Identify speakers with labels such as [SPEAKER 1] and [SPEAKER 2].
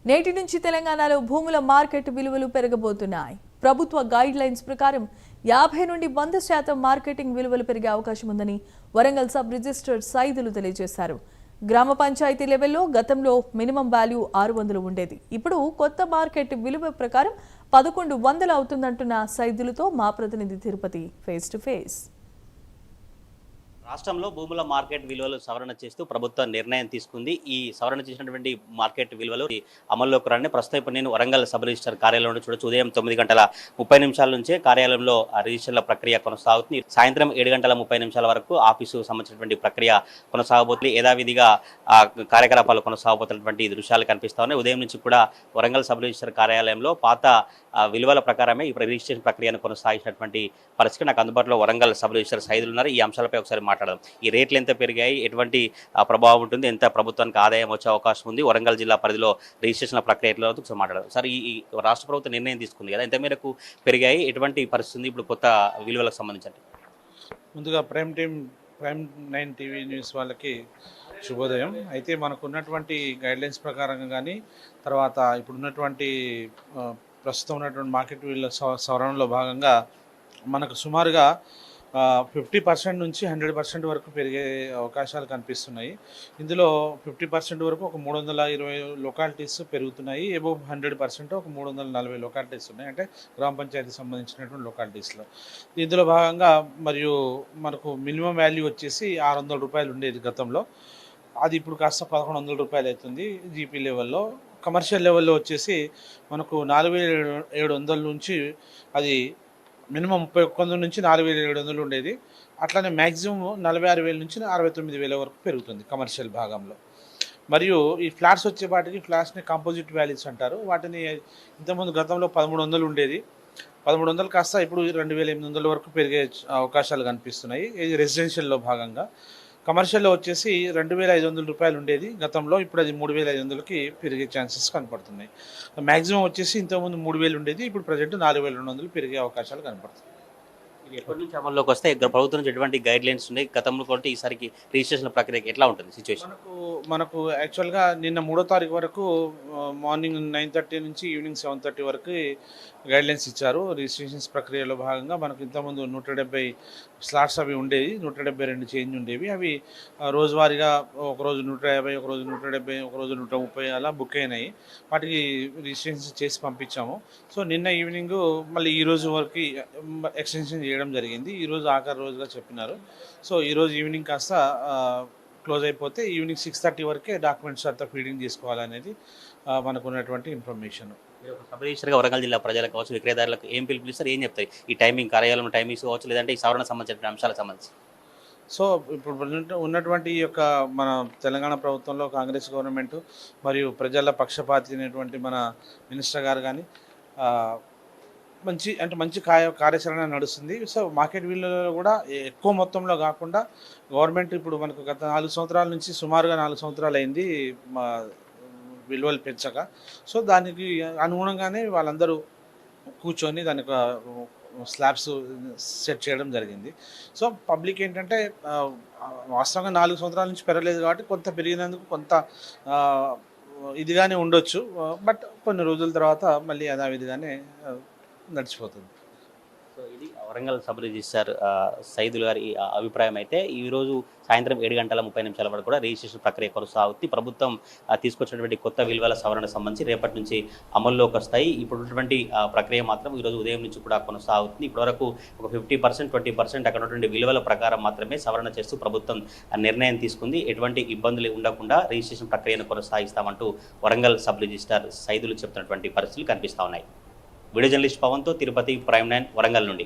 [SPEAKER 1] నేటి నుంచి తెలంగాణలో భూముల మార్కెట్ విలువలు పెరగబోతున్నాయి. ప్రభుత్వ గైడ్ లైన్స్ ప్రకారం 50 నుండి 100% మార్కెటింగ్ విలువలు పెరిగే అవకాశం ఉందని వరంగల్ సబ్ రిజిస్టర్ సైదులు తెలియజేశారు. గ్రామ పంచాయతీ లెవెల్లో గతంలో మినిమం వాల్యూ 600 ఉండేది. ఇప్పుడు కొత్త మార్కెట్ విలువ ప్రకారం 1100 అవుతుందంటున్న సైదులతో మా ప్రతినిధి తిరుపతి ఫేస్ టు ఫేస్.
[SPEAKER 2] రాష్ట్రంలో భూముల మార్కెట్ విలువలు సవరణ చేస్తూ ప్రభుత్వం నిర్ణయం తీసుకుంది. ఈ సవరణ చేసినటువంటి మార్కెట్ విలువలు అమల్లోకి రాని ప్రస్తుతం ఇప్పుడు నేను వరంగల్ సబ్ రిజిస్టర్ కార్యాలయంలో చూడొచ్చు. ఉదయం 9:30 నుంచే కార్యాలయంలో రిజిస్టర్ల ప్రక్రియ కొనసాగుతుంది. సాయంత్రం 7:30 వరకు ఆఫీసు సంబంధించినటువంటి ప్రక్రియ కొనసాగబోతుంది. యథావిధిగా కార్యకలాపాలు కొనసాగబోతున్నటువంటి దృశ్యాలు కనిపిస్తా ఉన్నాయి. ఉదయం నుంచి కూడా వరంగల్ సబ్ రిజిస్టర్ కార్యాలయంలో పాత విలువల ప్రకారమే ఇప్పుడు రిజిస్ట్రేషన్ ప్రక్రియను కొనసాగించినటువంటి పరిస్థితి. నాకు అందుబాటులో వరంగల్ సబ్ రిజిస్టర్ సైదులు ఉన్నారు. ఈ అంశాలపై ఒకసారి మాట్లాడదాం. ఈ రేట్లు ఎంత పెరిగాయి, ఎటువంటి ప్రభావం ఉంటుంది, ఎంత ప్రభుత్వానికి ఆదాయం వచ్చే అవకాశం ఉంది, వరంగల్ జిల్లా పరిధిలో రిజిస్ట్రేషన్ ప్రక్రియ ఎట్లా ఒకసారి మాట్లాడదాం. సార్, ఈ రాష్ట్ర ప్రభుత్వం నిర్ణయం తీసుకుంది కదా, ఎంత మేరకు పెరిగాయి, ఎటువంటి పరిస్థితి ఇప్పుడు కొత్త విలువలకు సంబంధించి?
[SPEAKER 3] ముందుగా ప్రైమ్ 9 టీవీ న్యూస్ వాళ్ళకి శుభోదయం. అయితే మనకు ఉన్నటువంటి గైడ్లైన్స్ ప్రకారంగా కానీ తర్వాత ఇప్పుడున్నటువంటి ప్రస్తుతం ఉన్నటువంటి మార్కెట్ విలువ సవరణలో భాగంగా మనకు సుమారుగా 50% నుంచి 100% వరకు పెరిగే అవకాశాలు కనిపిస్తున్నాయి. ఇందులో 50% వరకు ఒక 320 లొకాలిటీస్ పెరుగుతున్నాయి. అబోవ్ 100% ఒక 340 లొకాలిటీస్ ఉన్నాయి, అంటే గ్రామ పంచాయతీకి సంబంధించినటువంటి లొకాలిటీస్లో. ఇందులో భాగంగా మరియు మనకు మినిమం వాల్యూ వచ్చేసి 600 రూపాయలు ఉండేది గతంలో, అది ఇప్పుడు కాస్త 1100 రూపాయలు అవుతుంది జీపీ లెవెల్లో. కమర్షియల్ లెవెల్లో వచ్చేసి మనకు 4700 నుంచి అది మినిమం 31 నుంచి 4700 ఉండేది. అట్లానే మ్యాక్సిమం 46,000 నుంచి 69,000 వరకు పెరుగుతుంది కమర్షియల్ భాగంలో. మరియు ఈ ఫ్లాట్స్ వచ్చేపాటికి ఫ్లాట్స్ని కాంపోజిట్ వాల్యూస్ అంటారు. వాటిని ఇంతకుముందు గతంలో 1300 ఉండేది, 1300 కాస్త ఇప్పుడు 2800 వరకు పెరిగే అవకాశాలు కనిపిస్తున్నాయి. ఇది రెసిడెన్షియల్లో భాగంగా. కమర్షియల్లో వచ్చేసి 2500 రూపాయలు ఉండేది గతంలో, ఇప్పుడు అది 3500కి పెరిగే ఛాన్సెస్ కనపడుతున్నాయి. మ్యాక్సిమం వచ్చేసి ఇంతకుముందు 3000 ఉండేది, ఇప్పుడు ప్రజెంట్ 4200 పెరిగే అవకాశాలు కనపడుతున్నాయి.
[SPEAKER 2] ఇది ఎప్పటి నుంచి అమల్లోకి వస్తే ప్రభుత్వం నుంచి ఎటువంటి గైడ్ లైన్స్ ఉన్నాయి, గతంలో కొంటే ఈసారికి రిజిస్ట్రేషన్ ప్రక్రియ ఎట్లా ఉంటుంది సిచ్యువేషన్?
[SPEAKER 3] మనకు యాక్చువల్గా నిన్న 3వ తారీఖు వరకు మార్నింగ్ 9:30 నుంచి ఈవినింగ్ 7:30 వరకు గైడ్లైన్స్ ఇచ్చారు. రిజిస్ట్రేషన్స్ ప్రక్రియలో భాగంగా మనకు ఇంతకుముందు 170 స్లాట్స్ అవి ఉండేవి, 172 చేంజ్ ఉండేవి. అవి రోజువారీగా ఒకరోజు 150, ఒకరోజు 170, ఒకరోజు 130 అలా బుక్ అయినాయి. వాటికి రిజిస్ట్రేషన్స్ చేసి పంపించాము. సో నిన్న ఈవినింగ్ మళ్ళీ ఈరోజు వరకు ఎక్స్టెన్షన్ చేయడం జరిగింది. ఈరోజు ఆఖరి రోజుగా చెప్పినారు. సో ఈరోజు ఈవినింగ్ కాస్త క్లోజ్ అయిపోతే ఈవినింగ్ 6:30 వరకే డాక్యుమెంట్స్ అంతా ఫీడింగ్ చేసుకోవాలనేది మనకు ఉన్నటువంటి ఇన్ఫర్మేషన్.
[SPEAKER 2] సబ్ రిజిస్టర్గా వరంగల్ జిల్లా ప్రజలకు కావచ్చు, విక్రేదారులకు ఏం పిలుపునిస్తారు, ఏం చెప్తాయి ఈ టైమింగ్, కార్యాలయం టైమింగ్స్ కావచ్చు, లేదంటే ఈ సవరణ సంబంధించిన అంశాలకు సంబంధించి?
[SPEAKER 3] సో ఇప్పుడు ఉన్నటువంటి ఈ యొక్క మన తెలంగాణ ప్రభుత్వంలో కాంగ్రెస్ గవర్నమెంట్ మరియు ప్రజల పక్షపాతి అయినటువంటి మన మినిస్టర్ గారు కానీ మంచి కార్యాచరణ నడుస్తుంది. సో మార్కెట్ విలువలో కూడా ఎక్కువ మొత్తంలో కాకుండా గవర్నమెంట్ ఇప్పుడు మనకు గత 4 సంవత్సరాల నుంచి సుమారుగా 4 సంవత్సరాలు అయింది విలువలు పెంచక. సో దానికి అనుగుణంగానే వాళ్ళందరూ కూర్చొని దానికి స్లాబ్స్ సెట్ చేయడం జరిగింది. సో పబ్లిక్ ఏంటంటే వాస్తవంగా 4 సంవత్సరాల నుంచి పెరగలేదు కాబట్టి కొంత పెరిగినందుకు కొంత ఇదిగానే ఉండొచ్చు, బట్ కొన్ని రోజుల తర్వాత మళ్ళీ యథావిధిగానే నడిచిపోతుంది.
[SPEAKER 2] సో ఇది వరంగల్ సబ్ రిజిస్టర్ సైదులు గారి అభిప్రాయం. అయితే ఈరోజు సాయంత్రం 7:30 వరకు కూడా రిజిస్ట్రేషన్ ప్రక్రియ కొనసాగుతుంది. ప్రభుత్వం తీసుకొచ్చినటువంటి కొత్త విలువల సవరణ సంబంధించి రేపటి నుంచి అమల్లోకి వస్తాయి. ఇప్పుడున్నటువంటి ప్రక్రియ మాత్రం ఈరోజు ఉదయం నుంచి కూడా కొనసాగుతుంది. ఇప్పటివరకు ఒక 50%, 20% అక్కడ ఉన్నటువంటి విలువల ప్రకారం మాత్రమే సవరణ చేస్తూ ప్రభుత్వం నిర్ణయం తీసుకుంది. ఎటువంటి ఇబ్బందులు ఉండకుండా రిజిస్ట్రేషన్ ప్రక్రియను కొనసాగిస్తామంటూ వరంగల్ సబ్ రిజిస్టర్ సైదులు చెప్తున్నటువంటి పరిస్థితులు కనిపిస్తూ ఉన్నాయి. వీడియో జర్నలిస్ట్ పవన్తో తిరుపతి, ప్రైమ్ 9 వరంగల్ నుండి.